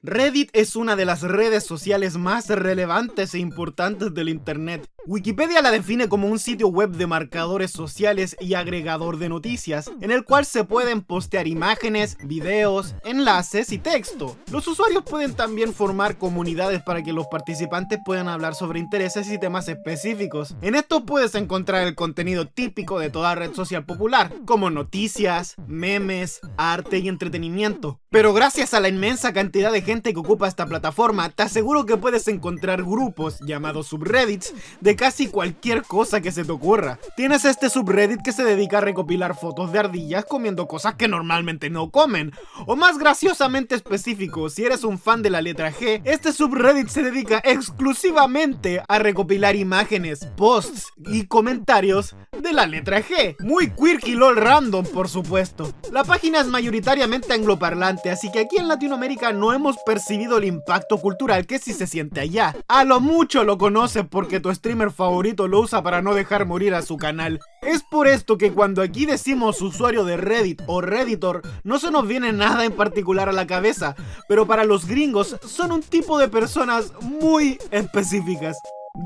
Reddit es una de las redes sociales más relevantes e importantes del internet. Wikipedia la define como un sitio web de marcadores sociales y agregador de noticias, en el cual se pueden postear imágenes, videos, enlaces y texto. Los usuarios pueden también formar comunidades para que los participantes puedan hablar sobre intereses y temas específicos. En esto puedes encontrar el contenido típico de toda red social popular, como noticias, memes, arte y entretenimiento. Pero gracias a la inmensa cantidad de gente que ocupa esta plataforma, te aseguro que puedes encontrar grupos, llamados subreddits, de casi cualquier cosa que se te ocurra. Tienes este subreddit que se dedica a recopilar fotos de ardillas comiendo cosas que normalmente no comen. O más graciosamente específico, si eres un fan de la letra G, este subreddit se dedica exclusivamente a recopilar imágenes, posts y comentarios de la letra G. Muy quirky lol random, por supuesto. La página es mayoritariamente angloparlante, así que aquí en Latinoamérica no hemos percibido el impacto cultural que sí se siente allá. A lo mucho lo conoces porque tu streamer favorito lo usa para no dejar morir a su canal. Es por esto que cuando aquí decimos usuario de Reddit o Redditor, no se nos viene nada en particular a la cabeza, pero para los gringos son un tipo de personas muy específicas.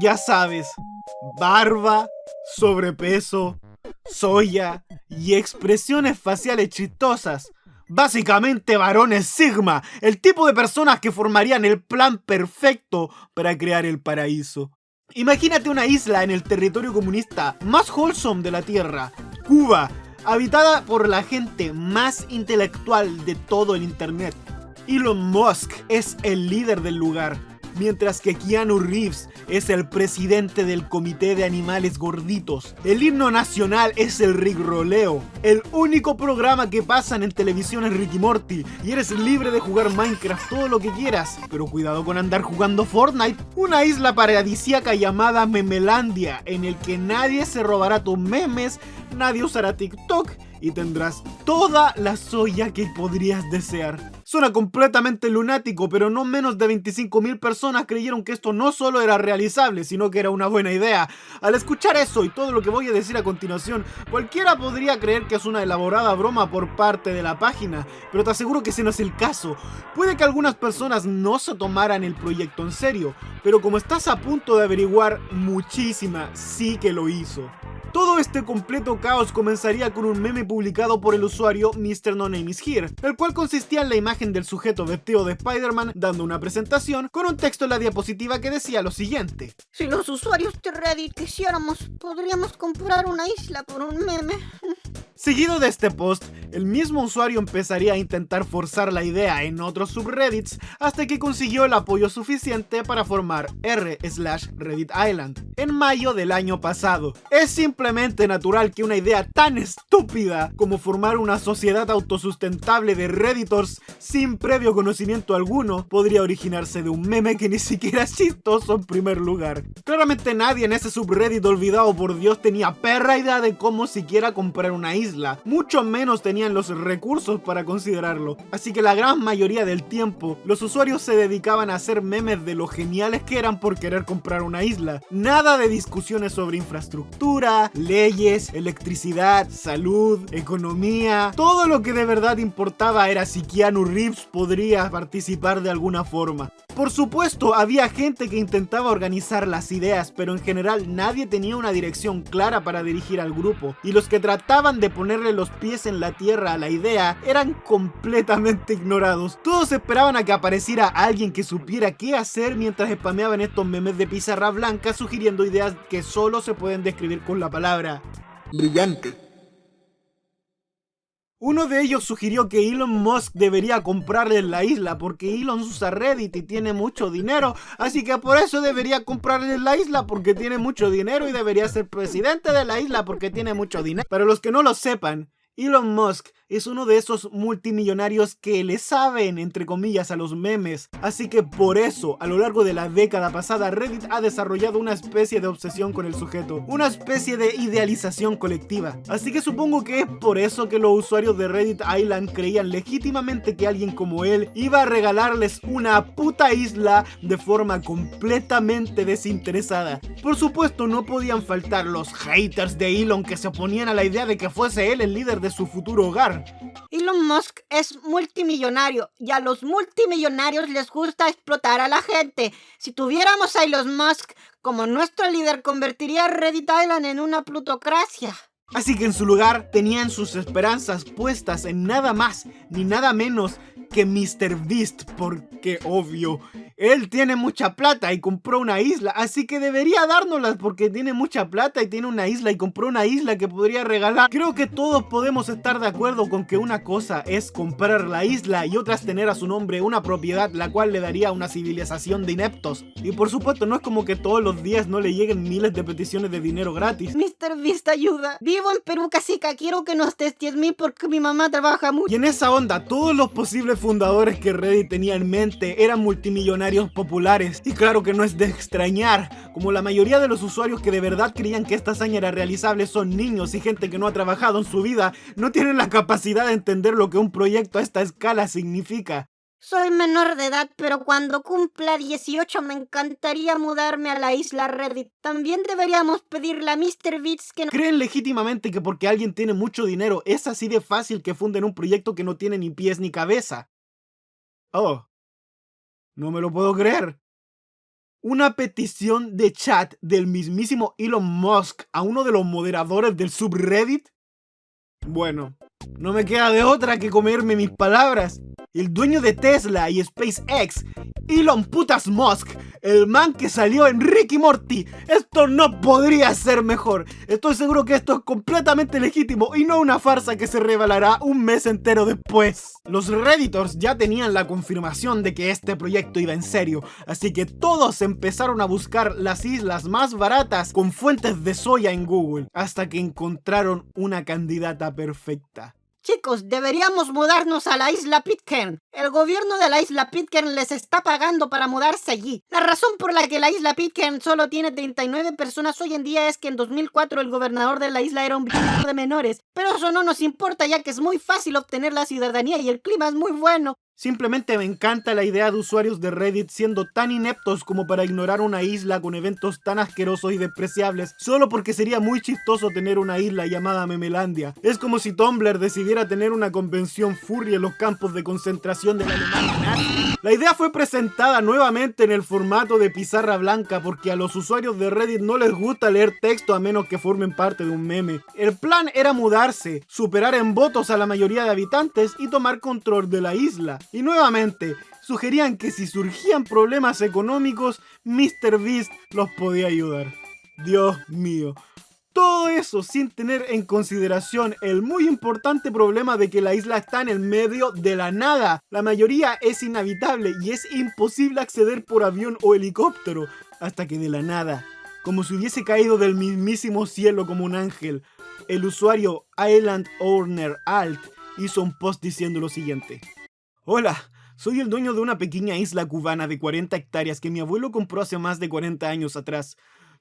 Ya sabes, barba, sobrepeso, soya y expresiones faciales chistosas. Básicamente varones Sigma, el tipo de personas que formarían el plan perfecto para crear el paraíso. Imagínate una isla en el territorio comunista más wholesome de la Tierra, Cuba, habitada por la gente más intelectual de todo el internet. Elon Musk es el líder del lugar, mientras que Keanu Reeves es el presidente del comité de animales gorditos. El himno nacional es el Rigroleo. El único programa que pasan en televisión es Ricky Morty y eres libre de jugar Minecraft todo lo que quieras, pero cuidado con andar jugando Fortnite. Una isla paradisíaca llamada Memelandia, en el que nadie se robará tus memes, nadie usará TikTok y tendrás toda la soya que podrías desear. Suena completamente lunático, pero no menos de 25.000 personas creyeron que esto no solo era realizable, sino que era una buena idea. Al escuchar eso y todo lo que voy a decir a continuación, cualquiera podría creer que es una elaborada broma por parte de la página, pero te aseguro que ese no es el caso. Puede que algunas personas no se tomaran el proyecto en serio, pero como estás a punto de averiguar, muchísima sí que lo hizo. Todo este completo caos comenzaría con un meme publicado por el usuario Mr. No Name Is Here, el cual consistía en la imagen del sujeto vestido de Spider-Man dando una presentación con un texto en la diapositiva que decía lo siguiente: si los usuarios de Reddit quisiéramos, podríamos comprar una isla por un meme. Seguido de este post, el mismo usuario empezaría a intentar forzar la idea en otros subreddits hasta que consiguió el apoyo suficiente para formar r/Reddit Island en mayo del año pasado. Es simplemente natural que una idea tan estúpida como formar una sociedad autosustentable de redditors sin previo conocimiento alguno podría originarse de un meme que ni siquiera es chistoso en primer lugar. Claramente nadie en ese subreddit olvidado por Dios tenía perra idea de cómo siquiera comprar una isla, mucho menos tenían los recursos para considerarlo. Así que la gran mayoría del tiempo, los usuarios se dedicaban a hacer memes de lo geniales que eran por querer comprar una isla. Nada de discusiones sobre infraestructura, leyes, electricidad, salud, economía. Todo lo que de verdad importaba era si Keanu Reeves podría participar de alguna forma. Por supuesto, había gente que intentaba organizar las ideas, pero en general nadie tenía una dirección clara para dirigir al grupo, y los que trataban de ponerle los pies en la tierra a la idea eran completamente ignorados. Todos esperaban a que apareciera alguien que supiera qué hacer mientras spameaban estos memes de pizarra blanca sugiriendo ideas que solo se pueden describir con la palabra brillante. Uno de ellos sugirió que Elon Musk debería comprarle la isla porque Elon usa Reddit y tiene mucho dinero, así que por eso debería comprarle la isla porque tiene mucho dinero y debería ser presidente de la isla porque tiene mucho dinero. Para los que no lo sepan, Elon Musk es uno de esos multimillonarios que le saben, entre comillas, a los memes. Así que por eso, a lo largo de la década pasada, Reddit ha desarrollado una especie de obsesión con el sujeto, una especie de idealización colectiva. Así que supongo que es por eso que los usuarios de Reddit Island creían legítimamente que alguien como él iba a regalarles una puta isla de forma completamente desinteresada. Por supuesto, no podían faltar los haters de Elon que se oponían a la idea de que fuese él el líder de su futuro hogar. explotar. Elon Musk es multimillonario y a los multimillonarios les gusta explotar a la gente. Si tuviéramos a Elon Musk como nuestro líder, convertiría a Reddit Island en una plutocracia. Así que en su lugar tenían sus esperanzas puestas en nada más ni nada menos que MrBeast, porque obvio, él tiene mucha plata y compró una isla, así que debería dárnoslas porque tiene mucha plata y tiene una isla y compró una isla que podría regalar. Creo que todos podemos estar de acuerdo con que una cosa es comprar la isla y otra es tener a su nombre una propiedad la cual le daría a una civilización de ineptos. Y por supuesto no es como que todos los días no le lleguen miles de peticiones de dinero gratis. MrBeast, ayuda. Vivo en Perú, cacica, quiero que nos des 10.000 porque mi mamá trabaja mucho. Y en esa onda, todos los posibles fundadores que Reddit tenía en mente eran multimillonarios populares. Y claro que no es de extrañar, como la mayoría de los usuarios que de verdad creían que esta hazaña era realizable son niños y gente que no ha trabajado en su vida, no tienen la capacidad de entender lo que un proyecto a esta escala significa. Soy menor de edad, pero cuando cumpla 18 me encantaría mudarme a la isla Reddit. También deberíamos pedirle a MrBeast que... ¿Creen legítimamente que porque alguien tiene mucho dinero es así de fácil que funden un proyecto que no tiene ni pies ni cabeza? Oh, no me lo puedo creer. Una petición de chat del mismísimo Elon Musk a uno de los moderadores del subreddit. Bueno, no me queda de otra que comerme mis palabras. El dueño de Tesla y SpaceX, Elon putas Musk, el man que salió en Rick y Morty. Esto no podría ser mejor. Estoy seguro que esto es completamente legítimo y no una farsa que se revelará un mes entero después. Los Redditors ya tenían la confirmación de que este proyecto iba en serio, así que todos empezaron a buscar las islas más baratas con fuentes de soya en Google, hasta que encontraron una candidata perfecta. Chicos, deberíamos mudarnos a la isla Pitcairn. El gobierno de la isla Pitcairn les está pagando para mudarse allí. La razón por la que la isla Pitcairn solo tiene 39 personas hoy en día es que en 2004 el gobernador de la isla era un bicho de menores. Pero eso no nos importa, ya que es muy fácil obtener la ciudadanía y el clima es muy bueno. Simplemente me encanta la idea de usuarios de Reddit siendo tan ineptos como para ignorar una isla con eventos tan asquerosos y despreciables solo porque sería muy chistoso tener una isla llamada Memelandia. Es como si Tumblr decidiera tener una convención furry en los campos de concentración de la Alemania nazi. La idea fue presentada nuevamente en el formato de pizarra blanca porque a los usuarios de Reddit no les gusta leer texto a menos que formen parte de un meme. El plan era mudarse, superar en votos a la mayoría de habitantes y tomar control de la isla. Y nuevamente, sugerían que si surgían problemas económicos, MrBeast los podía ayudar. Dios mío. Todo eso sin tener en consideración el muy importante problema de que la isla está en el medio de la nada. La mayoría es inhabitable y es imposible acceder por avión o helicóptero. Hasta que de la nada, como si hubiese caído del mismísimo cielo como un ángel, el usuario Island Owner Alt hizo un post diciendo lo siguiente. Hola, soy el dueño de una pequeña isla cubana de 40 hectáreas que mi abuelo compró hace más de 40 años atrás.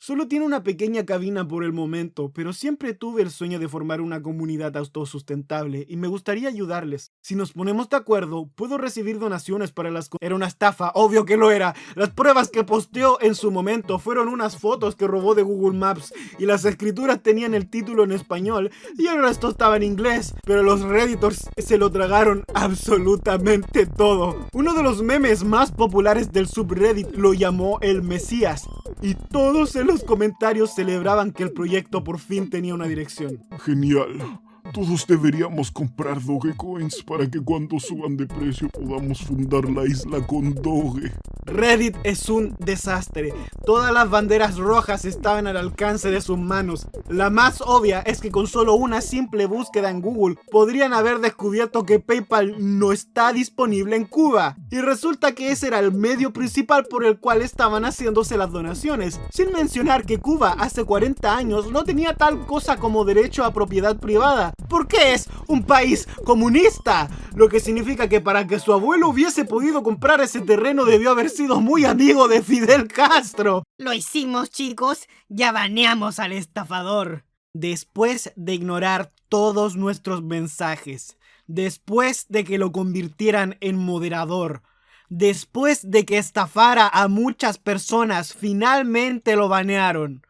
Solo tiene una pequeña cabina por el momento, pero siempre tuve el sueño de formar una comunidad autosustentable y me gustaría ayudarles. Si nos ponemos de acuerdo, puedo recibir donaciones para las... Era una estafa, obvio que lo era. Las pruebas que posteó en su momento fueron unas fotos que robó de Google Maps y las escrituras tenían el título en español y el resto estaba en inglés, pero los Redditors se lo tragaron absolutamente todo. Uno de los memes más populares del subreddit lo llamó el Mesías y todos en los comentarios celebraban que el proyecto por fin tenía una dirección. Genial. Todos deberíamos comprar Dogecoins para que cuando suban de precio podamos fundar la isla con Doge. Reddit es un desastre. Todas las banderas rojas estaban al alcance de sus manos. La más obvia es que con solo una simple búsqueda en Google podrían haber descubierto que PayPal no está disponible en Cuba. Y resulta que ese era el medio principal por el cual estaban haciéndose las donaciones. Sin mencionar que Cuba hace 40 años no tenía tal cosa como derecho a propiedad privada, porque es un país comunista, lo que significa que para que su abuelo hubiese podido comprar ese terreno debió haber sido muy amigo de Fidel Castro. Lo hicimos, chicos, ya baneamos al estafador. Después de ignorar todos nuestros mensajes, después de que lo convirtieran en moderador, después de que estafara a muchas personas, finalmente lo banearon.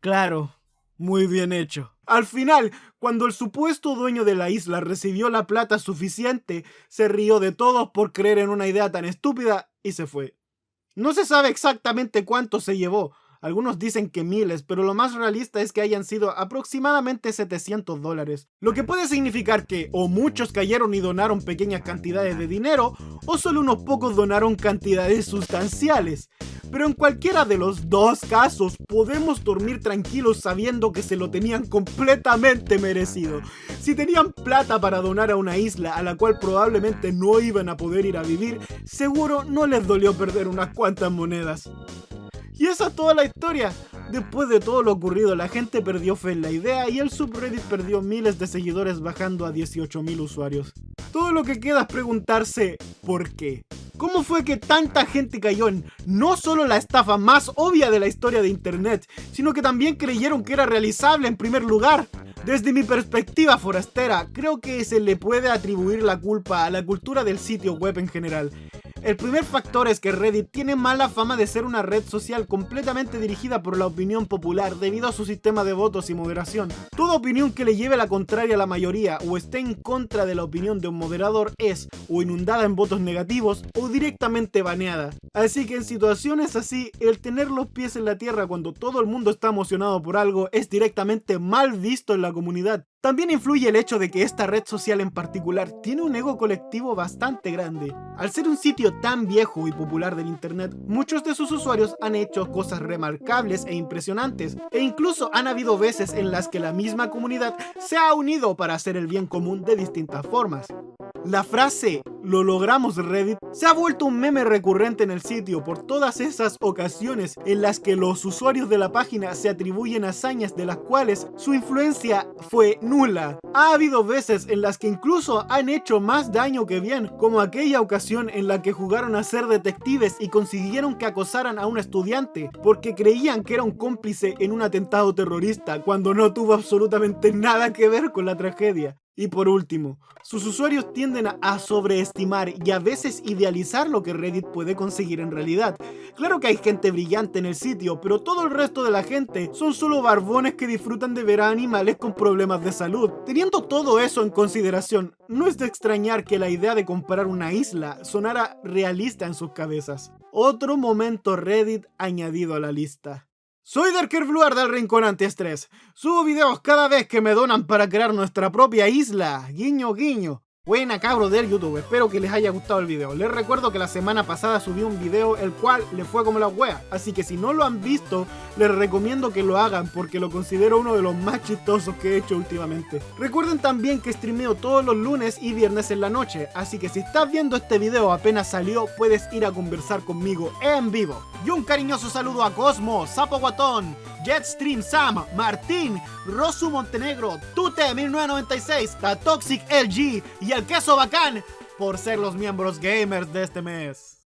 Claro, muy bien hecho. Al final, cuando el supuesto dueño de la isla recibió la plata suficiente, se rió de todos por creer en una idea tan estúpida y se fue. No se sabe exactamente cuánto se llevó. Algunos dicen que miles, pero lo más realista es que hayan sido aproximadamente $700. Lo que puede significar que o muchos cayeron y donaron pequeñas cantidades de dinero, o solo unos pocos donaron cantidades sustanciales. Pero en cualquiera de los dos casos, podemos dormir tranquilos sabiendo que se lo tenían completamente merecido. Si tenían plata para donar a una isla a la cual probablemente no iban a poder ir a vivir, seguro no les dolió perder unas cuantas monedas. Y esa es toda la historia. Después de todo lo ocurrido, la gente perdió fe en la idea y el subreddit perdió miles de seguidores, bajando a 18.000 usuarios. Todo lo que queda es preguntarse ¿por qué? ¿Cómo fue que tanta gente cayó en no solo la estafa más obvia de la historia de internet, sino que también creyeron que era realizable en primer lugar? Desde mi perspectiva forastera, creo que se le puede atribuir la culpa a la cultura del sitio web en general. El primer factor es que Reddit tiene mala fama de ser una red social completamente dirigida por la opinión popular debido a su sistema de votos y moderación. Toda opinión que le lleve la contraria a la mayoría o esté en contra de la opinión de un moderador es o inundada en votos negativos o directamente baneada. Así que en situaciones así, el tener los pies en la tierra cuando todo el mundo está emocionado por algo es directamente mal visto en la comunidad. También influye el hecho de que esta red social en particular tiene un ego colectivo bastante grande. Al ser un sitio tan viejo y popular del internet, muchos de sus usuarios han hecho cosas remarcables e impresionantes, e incluso han habido veces en las que la misma comunidad se ha unido para hacer el bien común de distintas formas. La frase "lo logramos Reddit" se ha vuelto un meme recurrente en el sitio por todas esas ocasiones en las que los usuarios de la página se atribuyen hazañas de las cuales su influencia fue nula. Ha habido veces en las que incluso han hecho más daño que bien, como aquella ocasión en la que jugaron a ser detectives y consiguieron que acosaran a un estudiante porque creían que era un cómplice en un atentado terrorista cuando no tuvo absolutamente nada que ver con la tragedia. Y por último, sus usuarios tienden a sobreestimar y a veces idealizar lo que Reddit puede conseguir en realidad. Claro que hay gente brillante en el sitio, pero todo el resto de la gente son solo barbones que disfrutan de ver a animales con problemas de salud. Teniendo todo eso en consideración, no es de extrañar que la idea de comprar una isla sonara realista en sus cabezas. Otro momento Reddit añadido a la lista. Soy Darkerbluar del Rincón Antiestrés. Subo videos cada vez que me donan para crear nuestra propia isla. Guiño, guiño. Buena cabros del YouTube, espero que les haya gustado el video. Les recuerdo que la semana pasada subí un video el cual le fue como la wea, así que si no lo han visto, les recomiendo que lo hagan porque lo considero uno de los más chistosos que he hecho últimamente. Recuerden también que streameo todos los lunes y viernes en la noche, así que si estás viendo este video apenas salió, puedes ir a conversar conmigo en vivo. Y un cariñoso saludo a Cosmo, Sapo Guatón, Jetstream Sam, Martín, Rosu Montenegro, Tute 1996, The Toxic LG y el Queso Bacán por ser los miembros gamers de este mes.